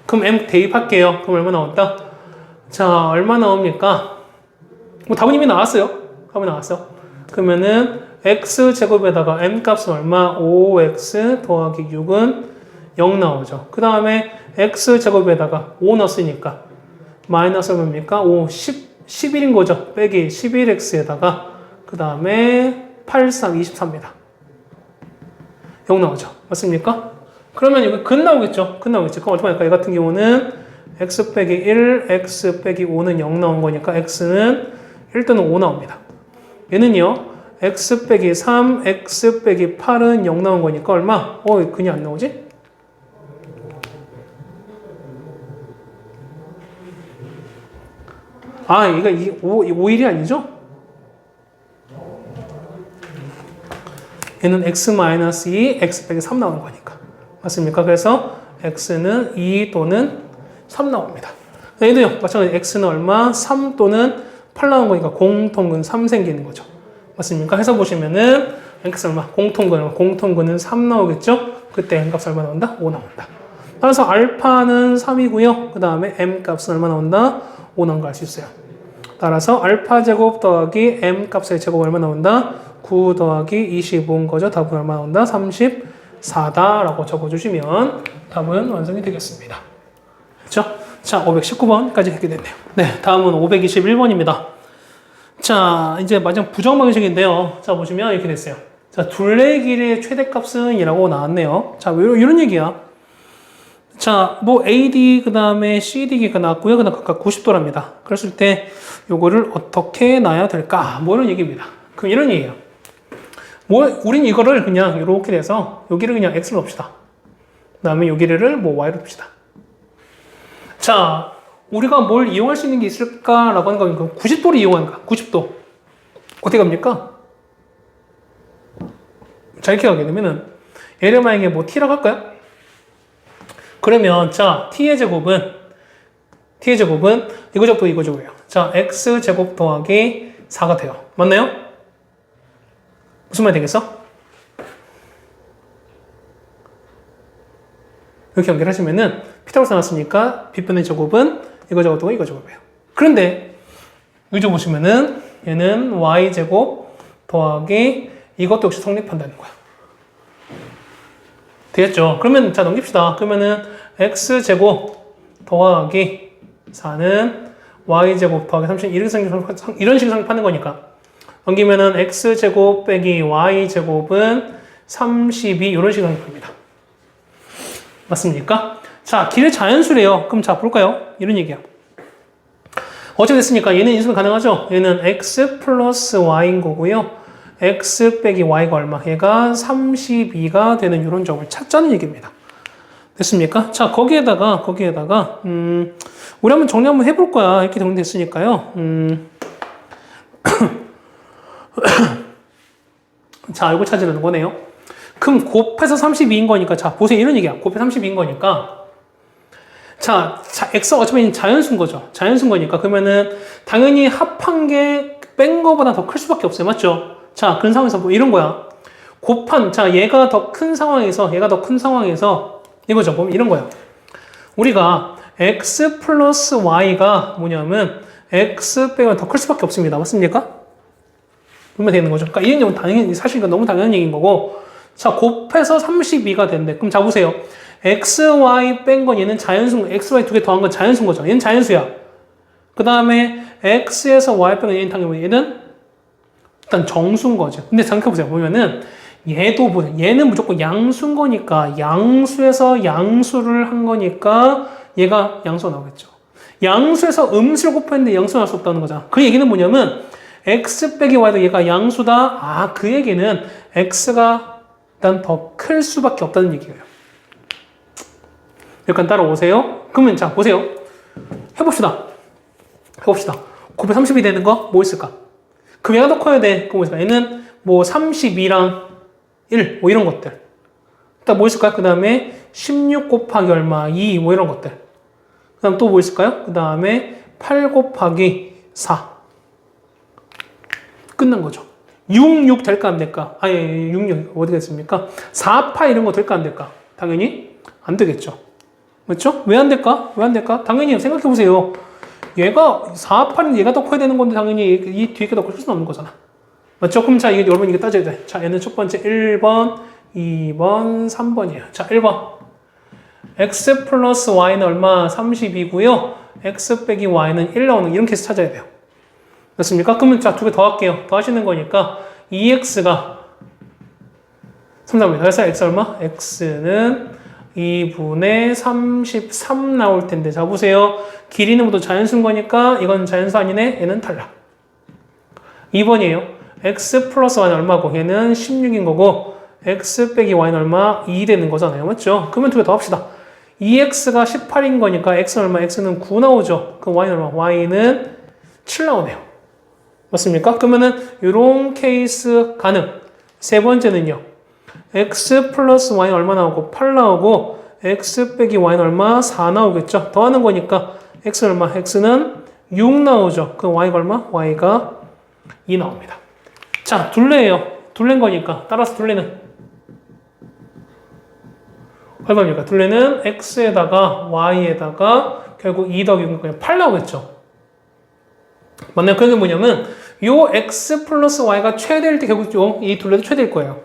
그럼 m 대입할게요. 그럼 얼마 나온다? 자, 얼마 나옵니까? 뭐 답은 이미 나왔어요. 답이 나왔어. 그러면은 x제곱에다가 m 값은 얼마? 5x 더하기 6은 0 나오죠. 그 다음에 x제곱에다가 5 넣었으니까 마이너스 얼마입니까? 5, 11인 거죠. 빼기 11x에다가 그 다음에 8, 3, 24입니다. 0 나오죠. 맞습니까? 그러면 여기 근 나오겠죠. 근 나오겠죠. 그럼 어떻게 할까? 이 같은 경우는 x 빼기 1, x 빼기 5는 0 나온 거니까 x는 1 또는 5 나옵니다. 얘는요. x 빼기 3, x 빼기 8은 0 나온 거니까 얼마? 근이 안 나오지? 아, 이거 5일이 아니죠? 얘는 x-2, x 빼기 3 나오는 거니까. 맞습니까? 그래서 x는 2 또는 3 나옵니다. 얘도요, 마찬가지로 x는 얼마? 3 또는 8 나온 거니까 공통근 3 생기는 거죠. 맞습니까? 해서 보시면은 x 얼마? 공통근은 3 나오겠죠? 그때 m 값 얼마 나온다? 5 나온다. 따라서 알파는 3이고요. 그 다음에 m 값은 얼마 나온다? 5 나온 거 알 수 있어요. 따라서 알파 제곱 더하기 m 값의 제곱 얼마 나온다? 9 더하기 25인 거죠. 답은 얼마 나온다? 34다라고 적어주시면 답은 완성이 되겠습니다. 그렇죠? 자, 519번까지 했게 됐네요. 네, 다음은 521번입니다. 자, 이제 마지막 부정 방식인데요. 자, 보시면 이렇게 됐어요. 자, 둘레 길이의 최대값은 이라고 나왔네요. 자, 이런 얘기야. 자, 뭐 AD 그 다음에 CD 기가 나왔고요. 그 다음 각각 90도랍니다. 그랬을 때 요거를 어떻게 놔야 될까? 뭐 이런 얘기입니다. 그럼 이런 얘기예요. 우린 이거를 그냥 이렇게 돼서 여기를 그냥 x로 넣읍시다. 그 다음에 여기를 뭐 y로 둡시다. 자, 우리가 뭘 이용할 수 있는 게 있을까라고 하는 거니까 90도를 이용하는가? 90도. 어떻게 갑니까? 자, 이렇게 가게 되면은 얘를 만약에 뭐 t라고 할까요? 그러면 자, t의 제곱은 이거 제곱 이거 제곱이에요. 자, x 제곱 더하기 4가 돼요. 맞나요? 무슨 말이 되겠어? 이렇게 연결하시면은 피타고라스 나왔으니까 빗변의 제곱은 이거 제곱하고 이거 제곱이에요. 그런데 여기 보시면은 얘는 y 제곱 더하기 이것도 역시 성립한다는 거야. 되겠죠? 그러면 자 넘깁시다. 그러면은 x 제곱 더하기 4는 y 제곱 더하기 30 이런 식으로 성립하는 거니까 넘기면은 x 제곱 빼기 y 제곱은 32 이런 식으로 성립합니다. 맞습니까? 자, 길의 자연수래요. 그럼 자 볼까요? 이런 얘기야. 어차피 됐으니까 얘는 인수는 가능하죠? 얘는 x 플러스 y인 거고요. x 빼기 y가 얼마? 얘가 32가 되는 이런 점을 찾자는 얘기입니다. 됐습니까? 자, 거기에다가, 우리 한번 정리 한번 해볼 거야. 이렇게 정리됐으니까요. 자, 이거 찾으려는 거네요. 그럼 곱해서 32인 거니까, 자, 보세요. 이런 얘기야. 곱해서 32인 거니까. 자, x가 어차피 자연수인 거죠. 자연수인 거니까. 그러면은, 당연히 합한 게 뺀 거보다 더 클 수밖에 없어요. 맞죠? 자, 그런 상황에서 뭐 이런 거야. 자, 얘가 더 큰 상황에서, 이거죠. 보면 이런 거야. 우리가 x 플러스 y가 뭐냐면, x 빼면 더 클 수밖에 없습니다. 맞습니까? 그러면 되는 거죠. 그러니까 이런 경우는 당연히, 사실 이건 너무 당연한 얘기인 거고, 자, 곱해서 32가 된대. 그럼 자, 보세요. x, y 뺀 건 얘는 자연수, x, y 두 개 더한 건 자연수인 거죠. 얘는 자연수야. 그 다음에 x에서 y 뺀 건 얘는 당연히 얘는 일단 정수인 거죠. 근데 생각해보세요. 보면은 얘는 무조건 양수인 거니까 양수에서 양수를 한 거니까 얘가 양수가 나오겠죠. 양수에서 음수를 곱했는데 양수가 나올 수 없다는 거잖아. 그 얘기는 뭐냐면 x 빼기 y도 얘가 양수다. 아, 그 얘기는 x가 일단 더 클 수밖에 없다는 얘기예요. 약간 따라오세요. 그러면 자, 보세요. 해봅시다. 곱해 30이 되는 거 뭐 있을까? 그럼 얘가 더 커야 돼. 그럼 뭐 있을까? 얘는 뭐 32랑 1, 뭐 이런 것들. 일단 뭐 있을까요? 그 다음에 16 곱하기 얼마? 2, 뭐 이런 것들. 그 다음 또 뭐 있을까요? 그 다음에 8 곱하기 4. 끝난 거죠. 6 될까 안 될까? 아니, 6 어디 됐습니까? 4, 8 이런 거 될까 안 될까? 당연히 안 되겠죠. 맞죠? 왜 안 될까? 당연히 생각해보세요. 얘가 4, 8은 얘가 더 커야 되는 건데 당연히 이 뒤에 게 더 클 수는 없는 거잖아. 맞죠? 그럼 자, 여러분 이게 따져야 돼. 자, 얘는 첫 번째 1번, 2번, 3번이에요. 자, 1번. x 플러스 y는 얼마? 32고요. x 빼기 y는 1 나오는 이렇게 해서 찾아야 돼요. 됐습니까? 그러면 자, 두 개 더 할게요. 더 하시는 거니까 2x가 3나옵니다. 그래서 x 얼마? x는 2분의 33 나올 텐데. 자, 보세요. 길이는 모두 자연수인 거니까 이건 자연수 아니네. 얘는 탈락. 2번이에요. x 플러스 y는 얼마고? 얘는 16인 거고 x 빼기 y는 얼마? 2 되는 거잖아요. 맞죠? 그러면 두 개 더 합시다. 2x가 18인 거니까 x는 얼마? x는 9 나오죠. 그럼 y는 얼마? y는 7 나오네요. 맞습니까? 그러면은 이런 케이스 가능. 세 번째는요. x 플러스 y는 얼마 나오고? 8 나오고 x 빼기 y는 얼마? 4 나오겠죠. 더하는 거니까 x는 얼마? x는 6 나오죠. 그럼 y가 얼마? y가 2 나옵니다. 자, 둘레예요. 둘레인 거니까 따라서 둘레는 얼마입니까? 둘레는 x에다가 y에다가 결국 2 더하기 6은 그냥 8 나오겠죠. 맞나요? 그게 뭐냐면 요 x 플러스 y가 최대일 때 결국 이 둘레도 최대일 거예요.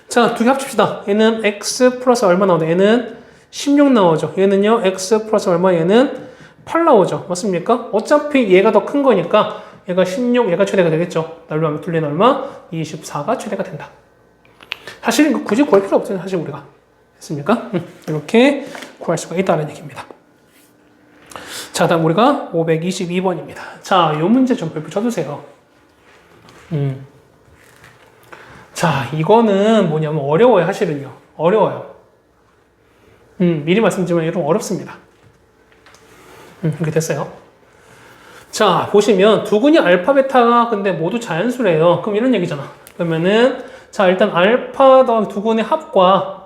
자, 두 개 합칩시다. 얘는 x 플러스 얼마 나오죠? 얘는 16 나오죠. 얘는요, x 플러스 얼마? 얘는 8 나오죠. 맞습니까? 어차피 얘가 더 큰 거니까 얘가 16, 얘가 최대가 되겠죠. 날로 하면 둘레는 얼마? 24가 최대가 된다. 사실 굳이 구할 필요 없잖아요. 사실 우리가. 됐습니까? 이렇게 구할 수가 있다는 얘기입니다. 자, 다음 우리가 522번입니다. 자, 요 문제 좀 별표 쳐주세요. 자, 이거는 뭐냐면 어려워요, 사실은요. 어려워요. 미리 말씀드리면 좀 어렵습니다. 이렇게 됐어요. 자, 보시면 두근이 알파, 베타가 근데 모두 자연수래요. 그럼 이런 얘기잖아. 그러면은 자, 일단 알파 더하기 두근의 합과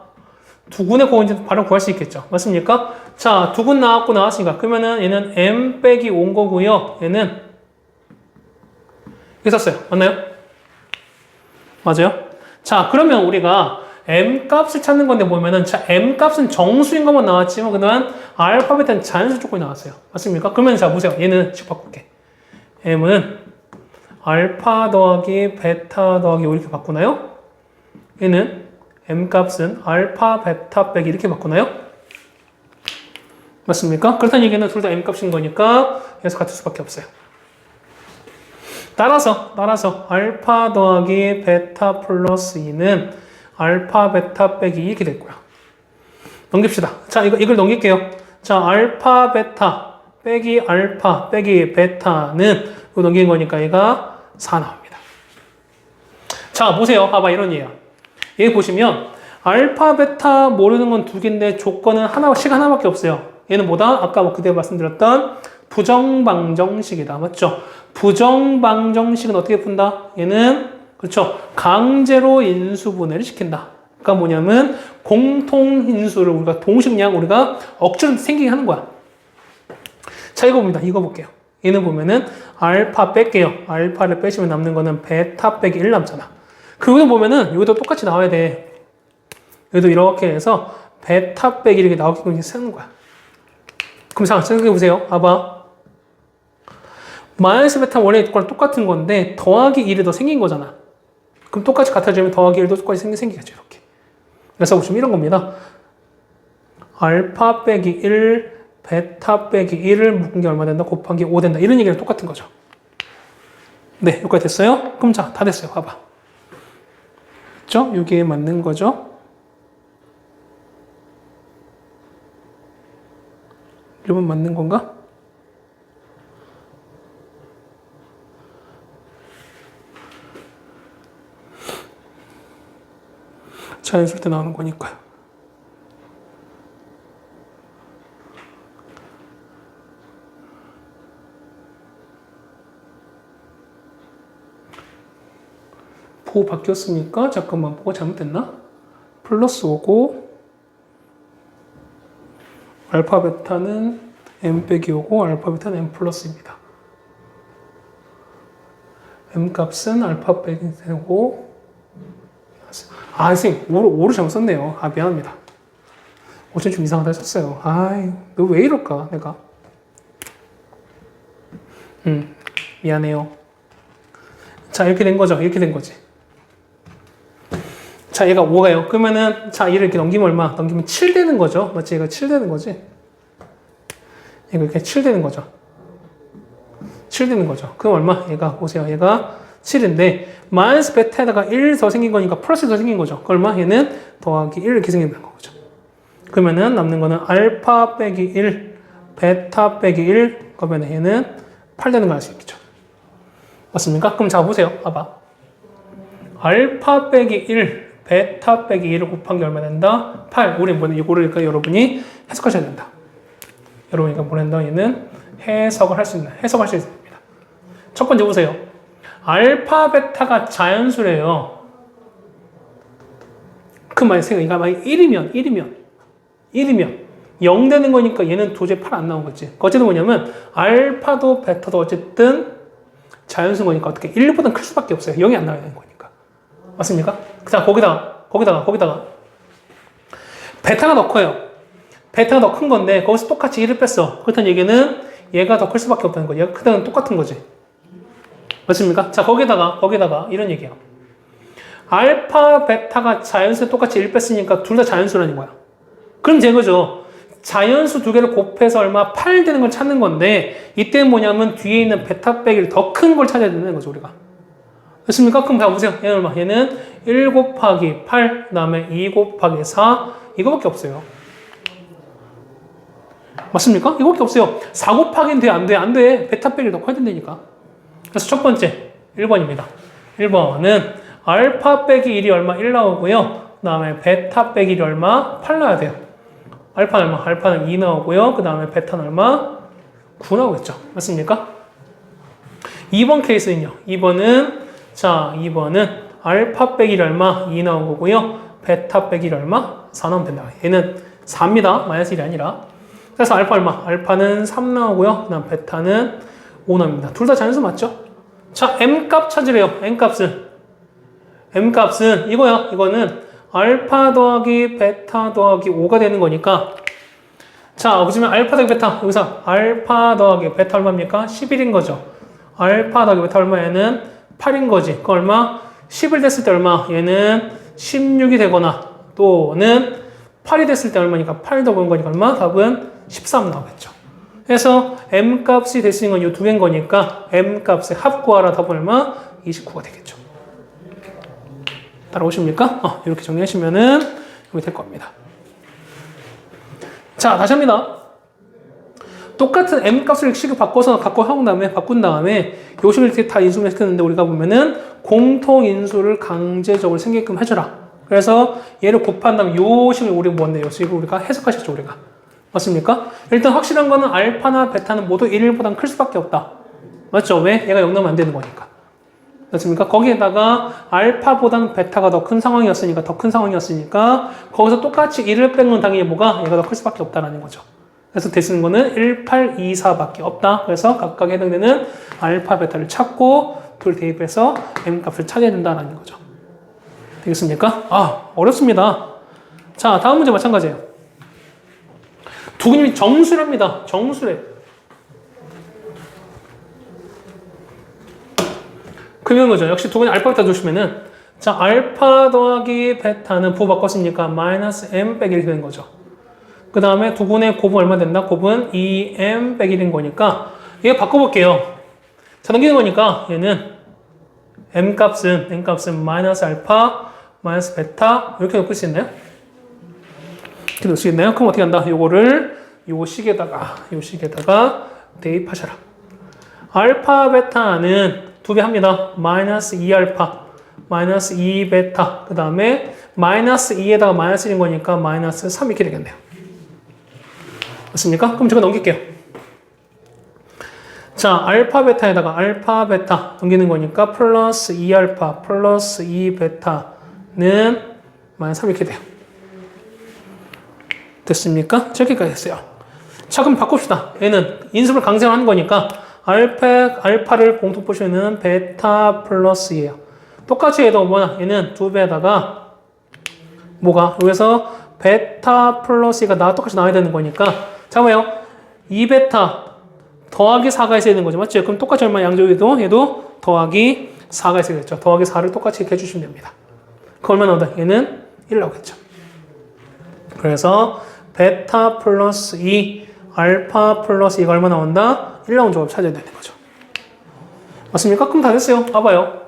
두근의 곱인지 바로 구할 수 있겠죠. 맞습니까? 자, 두근 나왔으니까 그러면은 얘는 m 빼기 5인 거고요. 얘는 이렇게 썼어요. 맞나요? 맞아요? 자, 그러면 우리가 m 값을 찾는 건데 보면은 자, m 값은 정수인 것만 나왔지만 그동안 알파, 베타는 자연수 조건이 나왔어요. 맞습니까? 그러면 자, 보세요. 얘는 식 바꿀게. m은 알파 더하기 베타 더하기 5 이렇게 바꾸나요? 얘는 m 값은 알파, 베타 빼기 이렇게 바꾸나요? 맞습니까? 그렇다는 얘기는 둘 다 m 값인 거니까 여기서 같을 수밖에 없어요. 따라서 알파 더하기 베타 플러스 2는 알파, 베타 빼기 2 이렇게 될 거야. 넘깁시다. 자, 이걸 넘길게요. 자, 알파, 베타 빼기 알파 빼기 베타는 이거 넘기는 거니까 얘가 4 나옵니다. 자, 보세요. 봐봐, 이런 얘기야. 여기 보시면 알파, 베타 모르는 건 두 개인데 조건은 하나밖에 없어요. 얘는 뭐다? 아까 뭐 그때 말씀드렸던 부정방정식이다. 맞죠? 부정방정식은 어떻게 푼다? 얘는 그렇죠. 강제로 인수분해를 시킨다. 그러니까 뭐냐면 공통인수를 우리가 동식량 우리가 억지로 생기게 하는 거야. 자, 이거 봅니다. 이거 볼게요. 얘는 보면은 알파 뺄게요. 알파를 빼시면 남는 거는 베타 빼기 1 남잖아. 그리고 보면은 여기도 똑같이 나와야 돼. 여기도 이렇게 해서 베타 빼기 이렇게 나오게끔 쓰는 거야. 그럼 자, 생각해 보세요. 봐봐. 마이너스 베타 원래 거랑 똑같은 건데 더하기 1이 더 생긴 거잖아. 그럼 똑같이 같아지면 더하기 1도 똑같이 생기겠죠. 이렇게. 그래서 보시면 이런 겁니다. 알파 빼기 1, 베타 빼기 1을 묶은 게 얼마 된다? 곱하기 5 된다. 이런 얘기랑 똑같은 거죠. 네, 여기까지 됐어요? 그럼 자, 다 됐어요. 봐봐. 그렇죠? 여기에 맞는 거죠. 이러면 맞는 건가? 자연수일 때 나오는 거니까요. 보 바뀌었으니까 잠깐만 보고 잘못됐나? 플러스 5고 알파 베타는 m 빼기 5고 알파 베타는 m 플러스입니다. m 값은 알파 빼기 5. 아, 선생님, 5를 잘못 썼네요. 아, 미안합니다. 5천 좀 이상하다 했었어요. 아이, 너 왜 이럴까, 내가. 미안해요. 자, 이렇게 된 거죠. 이렇게 된 거지. 자, 얘가 5가요. 그러면은, 자, 얘를 이렇게 넘기면 얼마? 넘기면 7 되는 거죠. 맞지? 얘가 7 되는 거지. 얘가 이렇게 7 되는 거죠. 7 되는 거죠. 그럼 얼마? 얘가, 보세요. 얘가 7인데, 마이너스 베타에다가 1 더 생긴 거니까 플러스 더 생긴 거죠. 그 얼마? 얘는 더하기 1 이렇게 생긴다는 거죠. 그러면은 남는 거는 알파 빼기 1, 베타 빼기 1, 그러면 얘는 8 되는 걸 알 수 있겠죠. 맞습니까? 그럼 자, 보세요. 봐봐. 알파 빼기 1, 베타 빼기 1을 곱한 게 얼마 된다? 8. 우리 뭐냐? 이거를 그러니까 여러분이 해석하셔야 된다. 여러분이 뭐 한다? 얘는 해석을 할 수 있는, 해석할 수 있습니다. 첫 번째 보세요. 알파, 베타가 자연수래요. 그 말 생각, 만약 1이면 0 되는 거니까 얘는 도저히 8 안 나온 거지. 어쨌든 뭐냐면, 알파도 베타도 어쨌든 자연수인 거니까 어떻게 1보다는 클 수밖에 없어요. 0이 안 나와야 되는 거니까. 맞습니까? 자, 거기다가. 베타가 더 커요. 베타가 더 큰 건데, 거기서 똑같이 1을 뺐어. 그렇다는 얘기는 얘가 더 클 수밖에 없다는 거예요. 얘가 크다는 똑같은 거지. 맞습니까? 자, 거기다가 이런 얘기야. 알파, 베타가 자연수에 똑같이 1 뺐으니까 둘 다 자연수라는 거야. 그럼 제거죠. 자연수 두 개를 곱해서 얼마? 8 되는 걸 찾는 건데 이때 뭐냐면 뒤에 있는 베타 빼기를 더 큰 걸 찾아야 되는 거죠, 우리가. 됐습니까? 그럼 자, 보세요. 얘는 얼마? 얘는 1 곱하기 8, 그 다음에 2 곱하기 4, 이거밖에 없어요. 맞습니까? 이거밖에 없어요. 4 곱하기는 돼? 안 돼? 안 돼. 베타 빼기를 더 커야 된다니까. 그래서 첫 번째, 1번입니다. 1번은 알파 빼기 1이 얼마? 1 나오고요. 그 다음에 베타 빼기 1이 얼마? 8 나와야 돼요. 알파는 얼마? 알파는 2 나오고요. 그 다음에 베타는 얼마? 9 나오겠죠. 맞습니까? 2번 케이스는요. 2번은 알파 빼기 1 얼마? 2 나온 거고요. 베타 빼기 1 얼마? 4 나오면 된다. 얘는 4입니다. 마이너스 1이 아니라. 그래서 알파 얼마? 알파는 3 나오고요. 그 다음 베타는 5 나옵니다. 둘 다 자연수 맞죠? 자, M값 찾으래요. M값은 이거야. 이거는 알파 더하기 베타 더하기 5가 되는 거니까 자, 보시면 알파 더하기 베타 여기서 알파 더하기 베타 얼마입니까? 11인 거죠. 알파 더하기 베타 얼마? 얘는 8인 거지. 그 얼마? 11 됐을 때 얼마? 얘는 16이 되거나 또는 8이 됐을 때 얼마니까 8 더하는 거니까 얼마? 답은 13 나오겠죠. 그래서 M값이 될 수 있는 건 이 두 개인 거니까 M값의 합 구하라. 답은 얼마? 29가 되겠죠. 따라오십니까? 이렇게 정리하시면은 이렇게 될 겁니다. 자, 다시 합니다. 똑같은 m 값을 식을 바꿔서 바꾼 다음에 요 식을 이렇게 다 인수를 시켰는데 우리가 보면은 공통 인수를 강제적으로 생기게끔 해줘라. 그래서 얘를 곱한 다음에 요 식을 우리가 뭔데 요 식을 우리가 해석하셨죠 우리가. 맞습니까? 일단 확실한 거는 알파나 베타는 모두 1보단 클 수밖에 없다. 맞죠? 왜? 얘가 0 나오면 안 되는 거니까. 맞습니까? 거기에다가 알파보다는 베타가 더 큰 상황이었으니까 거기서 똑같이 1을 뺀 건 당연히 뭐가 얘가 더 클 수밖에 없다라는 거죠. 그래서 대쓰는 거는 1, 8, 2, 4밖에 없다. 그래서 각각 해당되는 알파, 베타를 찾고 둘 대입해서 m 값을 찾아야 된다라는 거죠. 되겠습니까? 아, 어렵습니다. 자, 다음 문제 마찬가지예요. 두근님이 정수랍니다. 정수래. 그런 거죠. 역시 두근이 알파, 베타 주시면은 자, 알파 더하기 베타는 부호 바꿨으니까 마이너스 m 빼기 1이 되는 거죠. 그 다음에 두근의 곱은 얼마 된다? 곱은 2m 빼기 1인 거니까 얘 바꿔볼게요. 자, 넘기는 거니까 얘는 m 값은 마이너스 알파 마이너스 베타 이렇게 놓을 수 있나요? 이렇게 놓을 수 있나요? 그럼 어떻게 한다? 요거를 요 식에다가 대입하셔라. 알파 베타는 2배 합니다. 마이너스 2알파 마이너스 2베타 그 다음에 마이너스 2에다가 마이너스 1인 거니까 마이너스 3 이렇게 되겠네요. 맞습니까? 그럼 제가 넘길게요. 자, 알파 베타에다가 알파 베타 넘기는 거니까 플러스 2알파 플러스 2베타는 마이너스 3 이렇게 돼요. 됐습니까? 저기까지 했어요. 자, 그럼 바꿉시다. 얘는 인수를 강제하는 거니까 알파를 공통포션은 베타 플러스 2예요. 똑같이 해도 뭐냐? 얘는 2배에다가 뭐가? 여기서 베타 플러스 2가 똑같이 나와야 되는 거니까 잠깐만요. 2베타 더하기 4가 있어야 되는 거죠. 맞죠? 그럼 똑같이 얼마 양쪽에도 얘도 더하기 4가 있어야 되겠죠. 더하기 4를 똑같이 이렇게 해주시면 됩니다. 그 얼마 나온다? 얘는 1 나오겠죠. 그래서 베타 플러스 2 알파 플러스 2가 얼마 나온다? 1 나온 조합 찾아야 되는 거죠. 맞습니까? 그럼 다 됐어요. 봐봐요.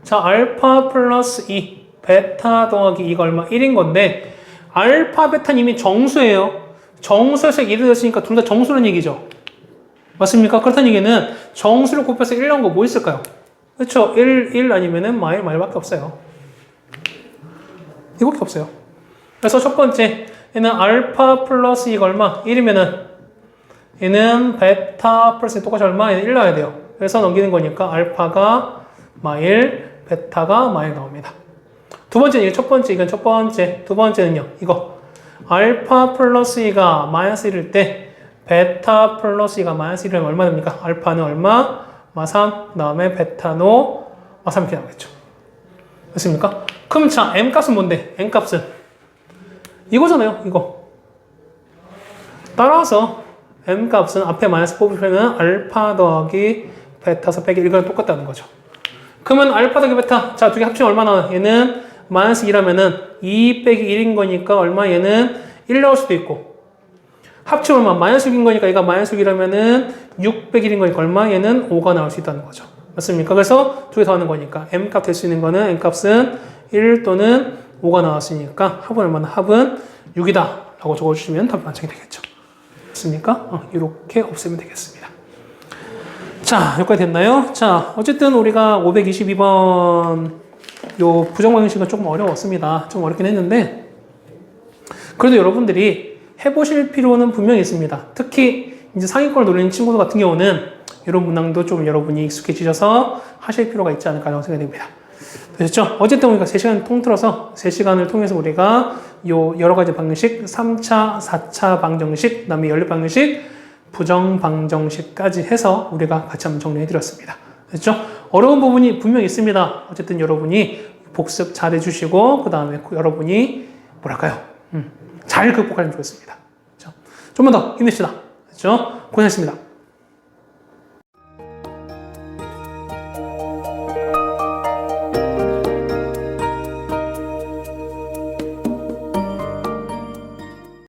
자, 알파 플러스 2 베타 더하기 2가 얼마? 1인 건데 알파 베타는 이미 정수예요. 정수에서 1이 됐으니까 둘 다 정수라는 얘기죠. 맞습니까? 그렇다는 얘기는 정수를 곱해서 1 나온 거 뭐 있을까요? 그렇죠? 1 아니면은 마일밖에 없어요. 이거밖에 없어요. 그래서 첫 번째 얘는 알파 플러스 2가 얼마? 1이면은 얘는 베타 플러스 똑같이 얼마? 얘는 1 나와야 돼요. 그래서 넘기는 거니까 알파가 마일, 베타가 마일 나옵니다. 두 번째는 이게 첫 번째, 이건 첫 번째. 두 번째는요, 이거. 알파 플러스 2가 마이너스 1일 때 베타 플러스 2가 마이너스 1이면 얼마 됩니까? 알파는 얼마? 마3, 그 다음에 베타노 마3 이렇게 나오겠죠. 됐습니까? 그럼 자, m 값은 뭔데? m 값은 이거잖아요, 이거. 따라서 m 값은 앞에 마이너스 뽑으면 알파 더하기 베타서 빼기 1과 똑같다는 거죠. 그러면 알파 더하기 베타, 자, 두 개 합치면 얼마 나와? 얘는 마이너스 2라면은 2 빼기 1인 거니까 얼마? 얘는 1 나올 수도 있고. 합치면 얼마? 마이너스 6인 거니까 얘가 마이너스 6이라면은 6 빼기 1인 거니까 얼마? 얘는 5가 나올 수 있다는 거죠. 맞습니까? 그래서 두 개 더하는 거니까 m 값 될 수 있는 거는 m 값은 1 또는 5가 나왔으니까 합은 얼마나? 합은 6이다 라고 적어주시면 답이 완성이 되겠죠. 맞습니까? 이렇게 없애면 되겠습니다. 자, 여기까지 됐나요? 자, 어쨌든 우리가 522번 요 부정 방정식은 조금 어려웠습니다. 좀 어렵긴 했는데 그래도 여러분들이 해보실 필요는 분명히 있습니다. 특히 이제 상위권을 노리는 친구들 같은 경우는 이런 문항도 좀 여러분이 익숙해지셔서 하실 필요가 있지 않을까 생각이 됩니다. 되셨죠? 어쨌든 우리가 3시간 통틀어서 3시간을 통해서 우리가 요 여러 가지 방정식, 3차, 4차 방정식, 그 다음에 연립 방정식, 부정 방정식까지 해서 우리가 같이 한번 정리해 드렸습니다. 됐죠? 어려운 부분이 분명히 있습니다. 어쨌든 여러분이 복습 잘 해주시고 그 다음에 여러분이 뭐랄까요? 잘 극복하면 좋겠습니다. 그렇죠? 좀만 더 힘냅시다. 그렇죠? 고생하셨습니다.